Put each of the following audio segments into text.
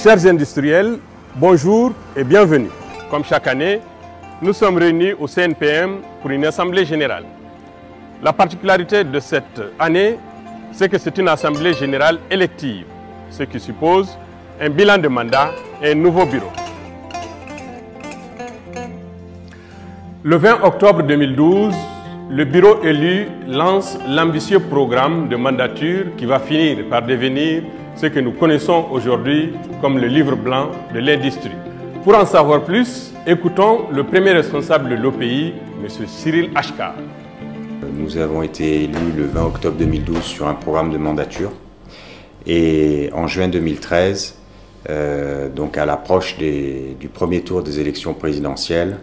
Chers industriels, bonjour et bienvenue. Comme chaque année, nous sommes réunis au CNPM pour une assemblée générale. La particularité de cette année, c'est que c'est une assemblée générale élective, ce qui suppose un bilan de mandat et un nouveau bureau. Le 20 octobre 2012, le bureau élu lance l'ambitieux programme de mandature qui va finir par devenir ce que nous connaissons aujourd'hui comme le livre blanc de l'industrie. Pour en savoir plus, écoutons le premier responsable de l'OPI, M. Cyril Achkar. Nous avons été élus le 20 octobre 2012 sur un programme de mandature et en juin 2013, donc à l'approche du premier tour des élections présidentielles,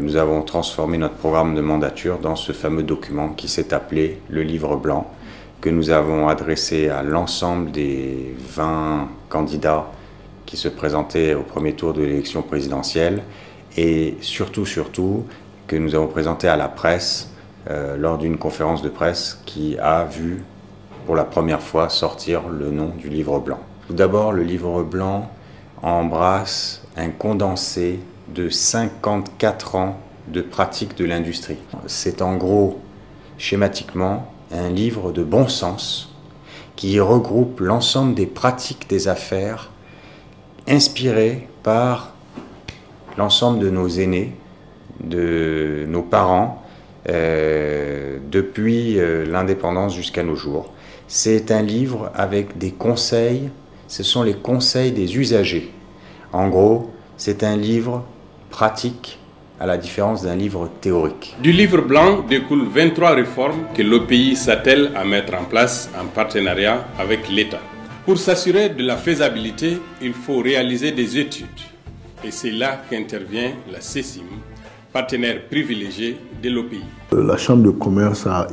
nous avons transformé notre programme de mandature dans ce fameux document qui s'est appelé le livre blanc, que nous avons adressé à l'ensemble des 20 candidats qui se présentaient au premier tour de l'élection présidentielle et surtout que nous avons présenté à la presse lors d'une conférence de presse qui a vu pour la première fois sortir le nom du livre blanc. Tout d'abord, le livre blanc embrasse un condensé de 54 ans de pratique de l'industrie. C'est en gros, schématiquement, un livre de bon sens qui regroupe l'ensemble des pratiques des affaires inspirées par l'ensemble de nos aînés, de nos parents, depuis l'indépendance jusqu'à nos jours. C'est un livre avec des conseils, ce sont les conseils des usagers. En gros, c'est un livre pratique à la différence d'un livre théorique. Du livre blanc découlent 23 réformes que l'OPI s'attelle à mettre en place en partenariat avec l'État. Pour s'assurer de la faisabilité, il faut réaliser des études. Et c'est là qu'intervient la CECIM, partenaire privilégié de l'OPI. La Chambre de commerce a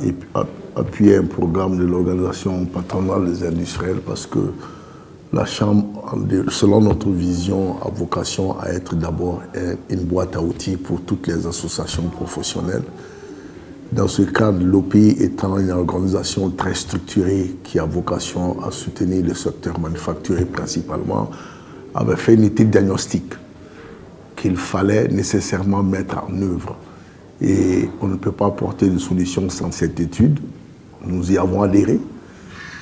appuyé un programme de l'Organisation patronale des industriels parce que la Chambre, selon notre vision, a vocation à être d'abord une boîte à outils pour toutes les associations professionnelles. Dans ce cadre, l'OPI étant une organisation très structurée qui a vocation à soutenir le secteur manufacturier principalement, avait fait une étude diagnostique qu'il fallait nécessairement mettre en œuvre. Et on ne peut pas apporter de solution sans cette étude. Nous y avons adhéré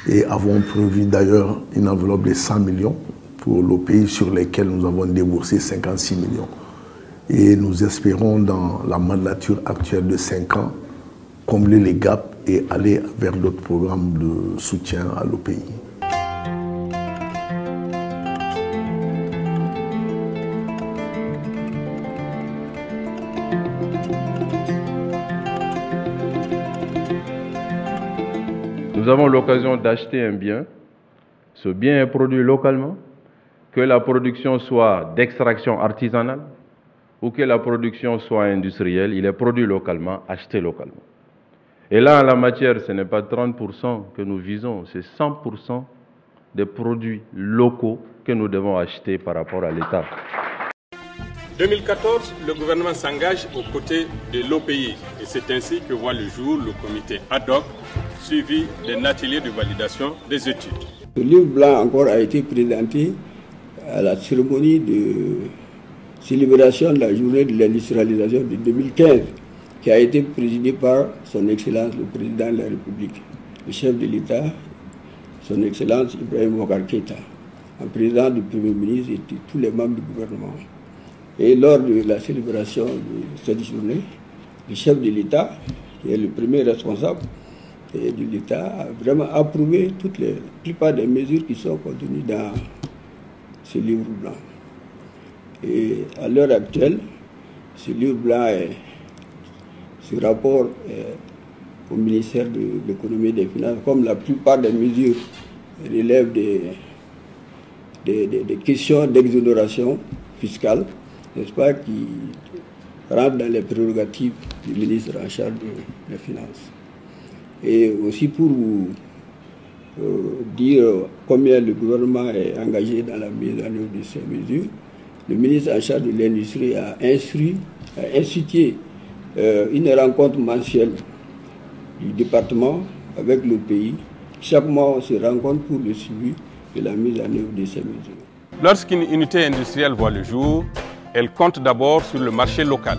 et avons prévu d'ailleurs une enveloppe de 100 millions pour l'OPI sur lesquels nous avons déboursé 56 millions. Et nous espérons dans la mandature actuelle de 5 ans combler les gaps et aller vers d'autres programmes de soutien à l'OPI. Nous avons l'occasion d'acheter un bien. Ce bien est produit localement, que la production soit d'extraction artisanale ou que la production soit industrielle, il est produit localement, acheté localement. Et là, en la matière, ce n'est pas 30% que nous visons, c'est 100% des produits locaux que nous devons acheter par rapport à l'État. 2014, le gouvernement s'engage aux côtés de l'OPI et c'est ainsi que voit le jour le comité ad hoc suivi d'un atelier de validation des études. Le livre blanc encore a été présenté à la cérémonie de célébration de la journée de l'industrialisation de 2015 qui a été présidée par son Excellence le Président de la République, le chef de l'État, son Excellence Ibrahim Boubacar Keïta, en président du Premier ministre et de tous les membres du gouvernement. Et lors de la célébration de cette journée, le chef de l'État, qui est le premier responsable de l'État, a vraiment approuvé la plupart des mesures qui sont contenues dans ce livre blanc. Et à l'heure actuelle, ce livre blanc, ce rapport au ministère de l'économie et des finances, comme la plupart des mesures relèvent des questions d'exonération fiscale, n'est-ce pas, qui rentrent dans les prérogatives du ministre en charge des Finances. Et aussi pour vous dire combien le gouvernement est engagé dans la mise en œuvre de ces mesures, le ministre en charge de l'industrie a institué une rencontre mensuelle du département avec le pays. Chaque mois, on se rencontre pour le suivi de la mise en œuvre de ces mesures. Lorsqu'une unité industrielle voit le jour, elle compte d'abord sur le marché local.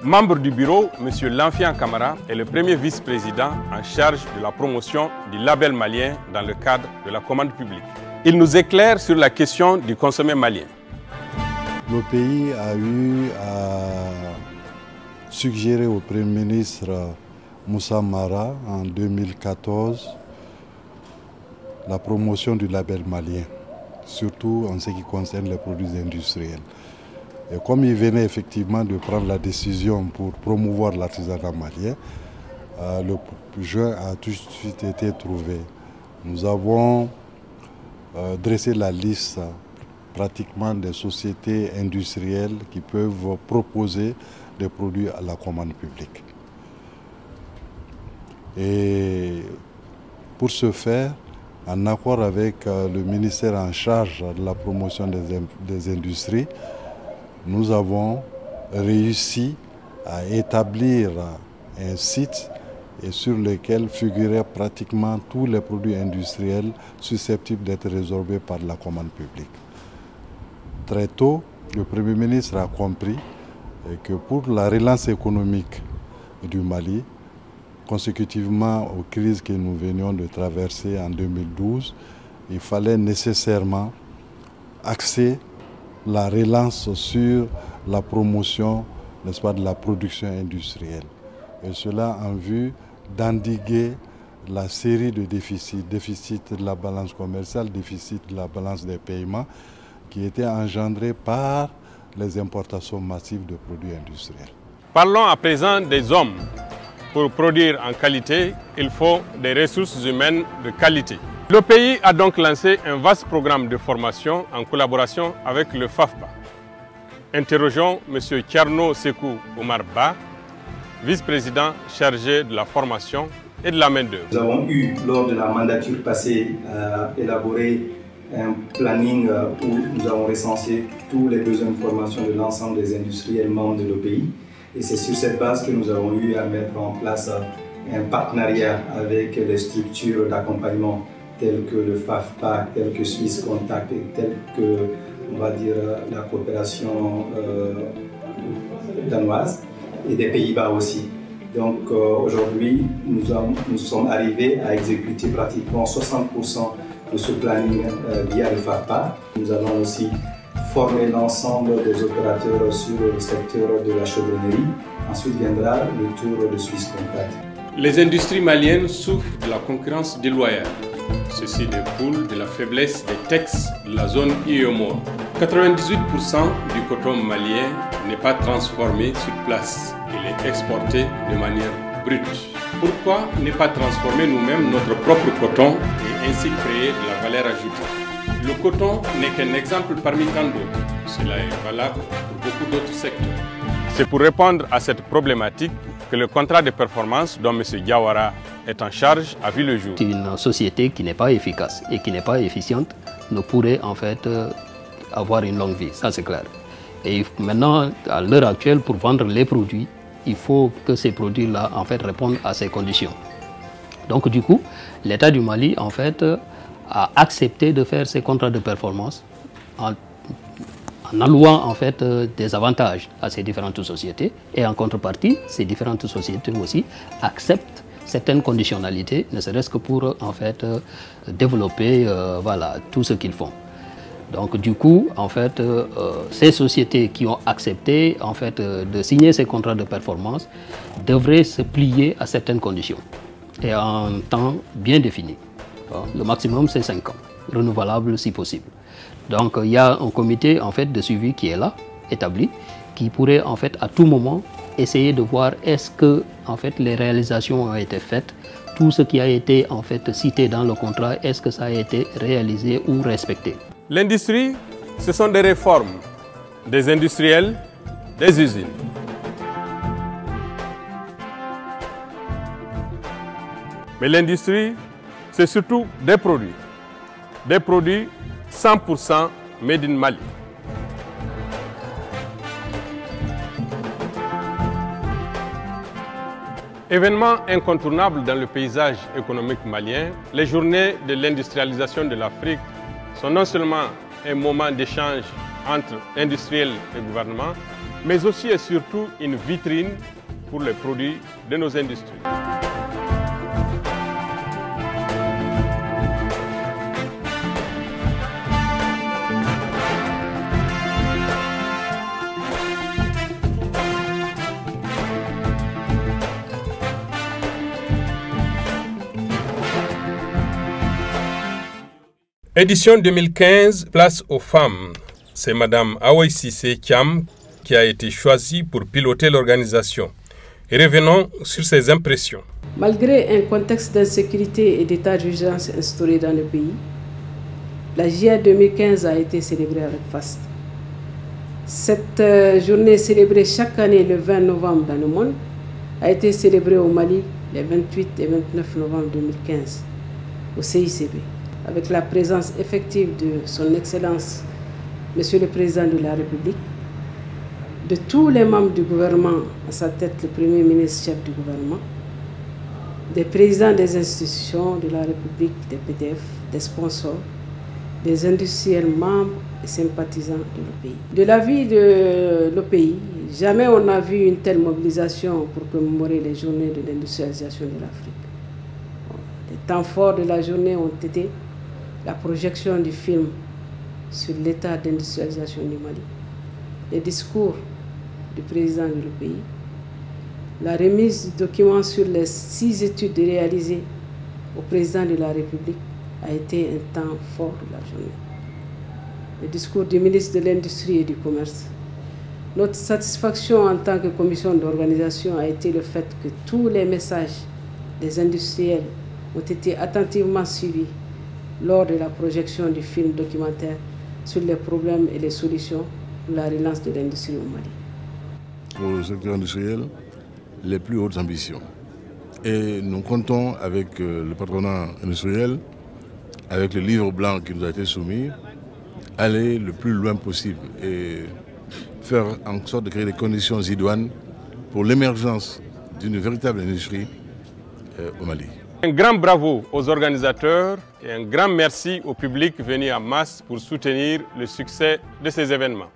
Membre du bureau, M. Lanfian Camara est le premier vice-président en charge de la promotion du label malien dans le cadre de la commande publique. Il nous éclaire sur la question du consommé malien. Le pays a eu à suggérer au Premier ministre Moussa Mara en 2014 la promotion du label malien, surtout en ce qui concerne les produits industriels. Et comme il venait effectivement de prendre la décision pour promouvoir l'artisanat malien, le jeu a tout de suite été trouvé. Nous avons dressé la liste pratiquement des sociétés industrielles qui peuvent proposer des produits à la commande publique. Et pour ce faire, en accord avec le ministère en charge de la promotion des industries, nous avons réussi à établir un site et sur lequel figuraient pratiquement tous les produits industriels susceptibles d'être résorbés par la commande publique. Très tôt, le Premier ministre a compris que pour la relance économique du Mali, consécutivement aux crises que nous venions de traverser en 2012, il fallait nécessairement axer la relance sur la promotion, n'est-ce pas, de la production industrielle. Et cela en vue d'endiguer la série de déficits, déficit de la balance commerciale, déficit de la balance des paiements, qui étaient engendrés par les importations massives de produits industriels. Parlons à présent des hommes. Pour produire en qualité, il faut des ressources humaines de qualité. Le pays a donc lancé un vaste programme de formation en collaboration avec le FAFPA. Interrogeons M. Tcherno Sekou Omar Ba, vice-président chargé de la formation et de la main-d'œuvre. Nous avons eu, lors de la mandature passée, élaboré un planning où nous avons recensé tous les besoins de formation de l'ensemble des industriels membres de nos pays. Et c'est sur cette base que nous avons eu à mettre en place un partenariat avec les structures d'accompagnement telles que le FAFPA, telles que Swiss Contact et telles que, on va dire, la coopération danoise et des Pays-Bas aussi. Donc aujourd'hui, nous sommes arrivés à exécuter pratiquement 60% de ce planning via le FAFPA. Nous allons aussi former l'ensemble des opérateurs sur le secteur de la chaudronnerie. Ensuite viendra le tour de Swiss Contact. Les industries maliennes souffrent de la concurrence déloyale. Ceci découle de la faiblesse des textes de la zone IEMOA. 98% du coton malien n'est pas transformé sur place. Il est exporté de manière brute. Pourquoi ne pas transformer nous-mêmes notre propre coton et ainsi créer de la valeur ajoutée? Le coton n'est qu'un exemple parmi tant d'autres. Cela est valable pour beaucoup d'autres secteurs. C'est pour répondre à cette problématique que le contrat de performance dont M. Diawara est en charge a vu le jour. Une société qui n'est pas efficace et qui n'est pas efficiente ne pourrait en fait avoir une longue vie, ça c'est clair. Et maintenant, à l'heure actuelle, pour vendre les produits, il faut que ces produits-là en fait répondent à ces conditions. Donc du coup, l'État du Mali en fait a accepté de faire ces contrats de performance en allouant en fait des avantages à ces différentes sociétés, et en contrepartie, ces différentes sociétés aussi acceptent certaines conditionnalités, ne serait-ce que pour en fait développer voilà, tout ce qu'ils font. Donc du coup, en fait, ces sociétés qui ont accepté en fait de signer ces contrats de performance devraient se plier à certaines conditions et en temps bien défini. Le maximum c'est 5 ans, renouvelable si possible. Donc il y a un comité en fait de suivi qui est là, établi, qui pourrait en fait à tout moment essayer de voir est-ce que en fait les réalisations ont été faites, tout ce qui a été en fait cité dans le contrat, est-ce que ça a été réalisé ou respecté. L'industrie, ce sont des réformes, des industriels, des usines. Mais l'industrie, c'est surtout des produits 100% made in Mali. Événement incontournable dans le paysage économique malien, les journées de l'industrialisation de l'Afrique sont non seulement un moment d'échange entre industriels et gouvernement, mais aussi et surtout une vitrine pour les produits de nos industries. Édition 2015, place aux femmes. C'est Mme Awa Cissé Thiam qui a été choisie pour piloter l'organisation. Et revenons sur ses impressions. Malgré un contexte d'insécurité et d'état d'urgence instauré dans le pays, la JA 2015 a été célébrée avec faste. Cette journée célébrée chaque année le 20 novembre dans le monde a été célébrée au Mali les 28 et 29 novembre 2015 au CICB, avec la présence effective de son Excellence, Monsieur le Président de la République, de tous les membres du gouvernement, à sa tête le Premier ministre chef du gouvernement, des présidents des institutions de la République, des PDF, des sponsors, des industriels membres et sympathisants de nos pays. De la vie de nos pays, jamais on n'a vu une telle mobilisation pour commémorer les journées de l'industrialisation de l'Afrique. Les temps forts de la journée ont été la projection du film sur l'état d'industrialisation du Mali, les discours du président de le pays, la remise du document sur les 6 études réalisées au président de la République a été un temps fort de la journée. Le discours du ministre de l'Industrie et du Commerce. Notre satisfaction en tant que commission d'organisation a été le fait que tous les messages des industriels ont été attentivement suivis lors de la projection du film documentaire sur les problèmes et les solutions pour la relance de l'industrie au Mali. Pour le secteur industriel, les plus hautes ambitions. Et nous comptons avec le patronat industriel, avec le livre blanc qui nous a été soumis, aller le plus loin possible et faire en sorte de créer des conditions idoines pour l'émergence d'une véritable industrie au Mali. Un grand bravo aux organisateurs et un grand merci au public venu en masse pour soutenir le succès de ces événements.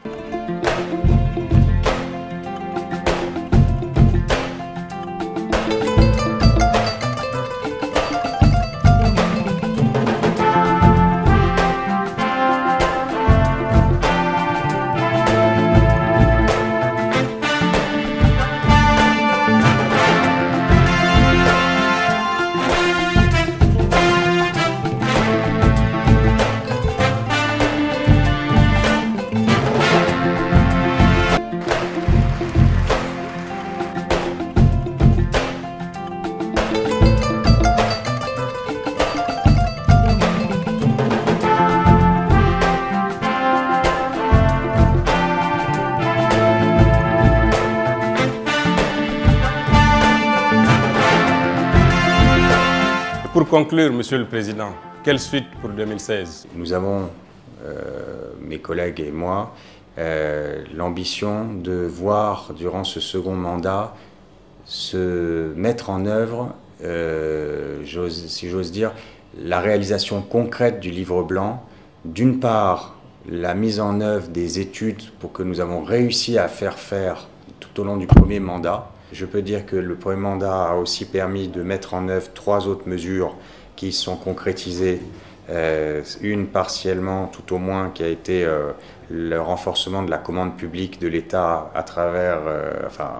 Pour conclure, Monsieur le Président, quelle suite pour 2016? Nous avons, mes collègues et moi, l'ambition de voir durant ce second mandat se mettre en œuvre, si j'ose dire, la réalisation concrète du livre blanc. D'une part, la mise en œuvre des études pour que nous avons réussi à faire tout au long du premier mandat. Je peux dire que le premier mandat a aussi permis de mettre en œuvre 3 autres mesures qui sont concrétisées. Une partiellement, tout au moins, qui a été le renforcement de la commande publique de l'État à travers,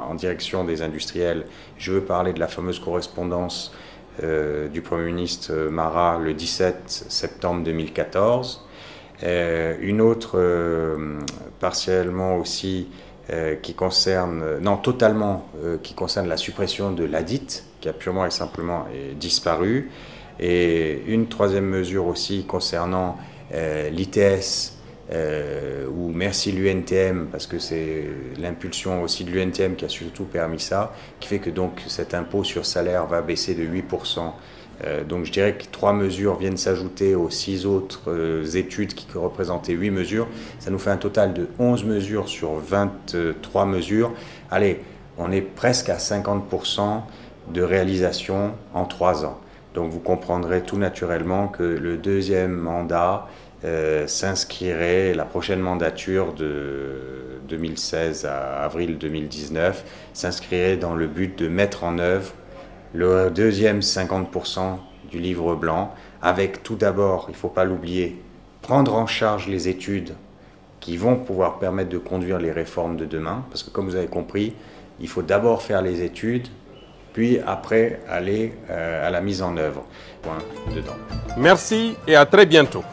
en direction des industriels. Je veux parler de la fameuse correspondance du Premier ministre Marat le 17 septembre 2014. Une autre partiellement aussi qui concerne, qui concerne la suppression de l'ADIT, qui a purement et simplement disparu. Et une troisième mesure aussi concernant l'ITS, ou merci l'UNTM, parce que c'est l'impulsion aussi de l'UNTM qui a surtout permis ça, qui fait que donc cet impôt sur salaire va baisser de 8%. Donc je dirais que 3 mesures viennent s'ajouter aux 6 autres études qui représentaient 8 mesures. Ça nous fait un total de 11 mesures sur 23 mesures. Allez, on est presque à 50% de réalisation en 3 ans. Donc vous comprendrez tout naturellement que le deuxième mandat s'inscrirait, la prochaine mandature de 2016 à avril 2019, s'inscrirait dans le but de mettre en œuvre le deuxième 50% du livre blanc, avec tout d'abord, il ne faut pas l'oublier, prendre en charge les études qui vont pouvoir permettre de conduire les réformes de demain, parce que comme vous avez compris, il faut d'abord faire les études, puis après aller à la mise en œuvre. Point dedans. Merci et à très bientôt.